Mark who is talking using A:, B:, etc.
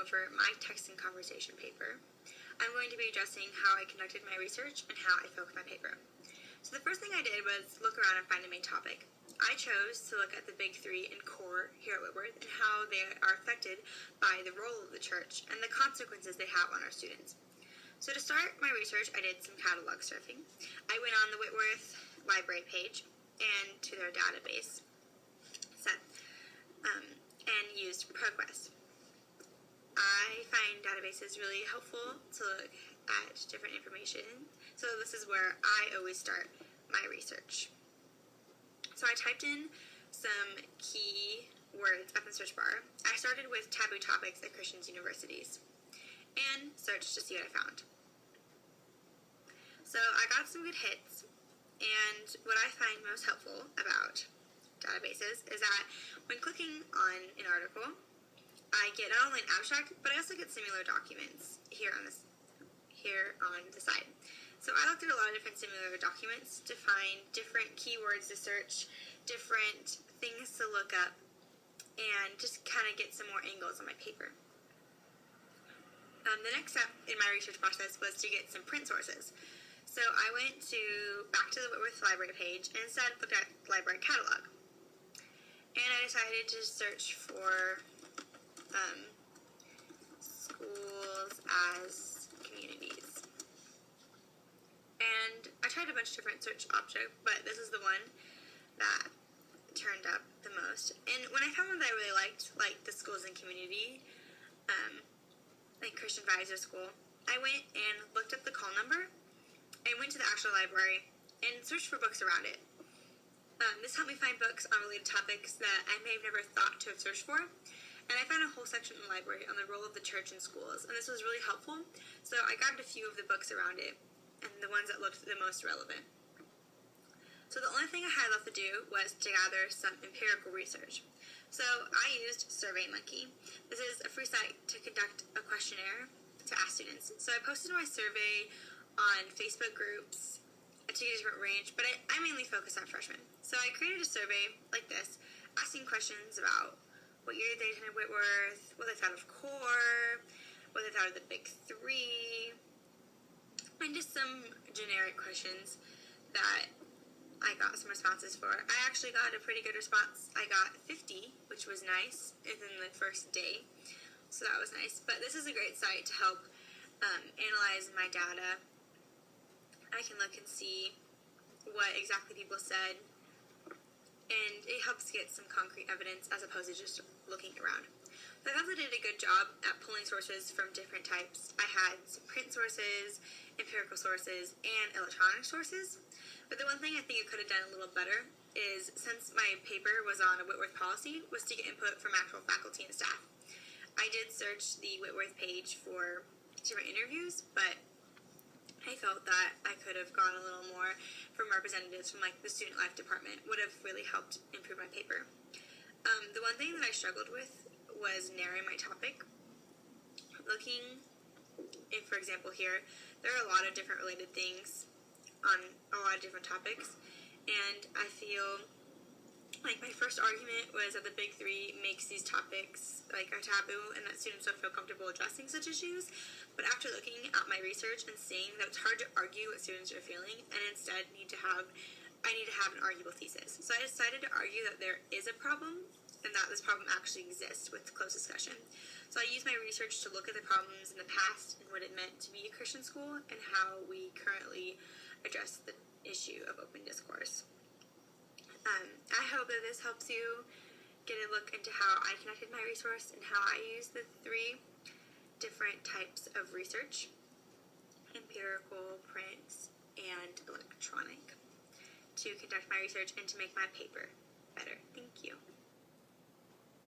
A: for my text and conversation paper, I'm going to be addressing how I conducted my research and how I focused my paper. So the first thing I did was look around and find the main topic. I chose to look at the big three and core here at Whitworth and how they are affected by the role of the church and the consequences they have on our students. So to start my research, I did some catalog surfing. I went on the Whitworth library page and to their database set and used ProQuest. I find databases really helpful to look at different information, so this is where I always start my research. So I typed in some key words up in the search bar. I started with taboo topics at Christian universities and searched to see what I found. So I got some good hits, and what I find most helpful about databases is that when clicking on an article, I get not only an abstract, but I also get similar documents here on the side. So I looked at a lot of different similar documents to find different keywords to search, different things to look up, and just kind of get some more angles on my paper. The next step in my research process was to get some print sources. So I went back to the Whitworth Library page and instead looked at library catalog. And I decided to search for schools as communities. And I tried a bunch of different search objects, but this is the one that turned up the most. And when I found one that I really liked, like the schools and community, like Christian Advisor School, I went and looked up the call number and went to the actual library and searched for books around it. This helped me find books on related topics that I may have never thought to have searched for. And I found a whole section in the library on the role of the church in schools, and this was really helpful. So I grabbed a few of the books around it and the ones that looked the most relevant. So the only thing I had left to do was to gather some empirical research. So I used SurveyMonkey. This is a free site to conduct a questionnaire to ask students. So I posted my survey on Facebook groups to get a different range, but I mainly focus on freshmen. So I created a survey like this, asking questions about what year they attended Whitworth, what they thought of core, what they thought of the big three, and just some generic questions that I got some responses for. I actually got a pretty good response. I got 50, which was nice, within the first day, so that was nice. But this is a great site to help analyze my data. I can look and see what exactly people said, and it helps get some concrete evidence as opposed to just looking around. So I thought I did a good job at pulling sources from different types. I had some print sources, empirical sources, and electronic sources. But the one thing I think I could have done a little better is, since my paper was on a Whitworth policy, was to get input from actual faculty and staff. I did search the Whitworth page for different interviews, but I felt that I could have gone a little more from representatives from like the student life department. Would have really helped improve my paper. The one thing that I struggled with was narrowing my topic. Looking, for example here, there are a lot of different related things on a lot of different topics, and I feel like my first argument was that the big three makes these topics like a taboo and that students don't feel comfortable addressing such issues. But after looking at my research and seeing that it's hard to argue what students are feeling and instead I need to have an arguable thesis. So I decided to argue that there is a problem and that this problem actually exists with close discussion. So I used my research to look at the problems in the past and what it meant to be a Christian school and how we currently address the issue of open discourse. I hope that this helps you get a look into how I connected my resource and how I use the three different types of research: empirical, print, and electronic, to conduct my research and to make my paper better. Thank you.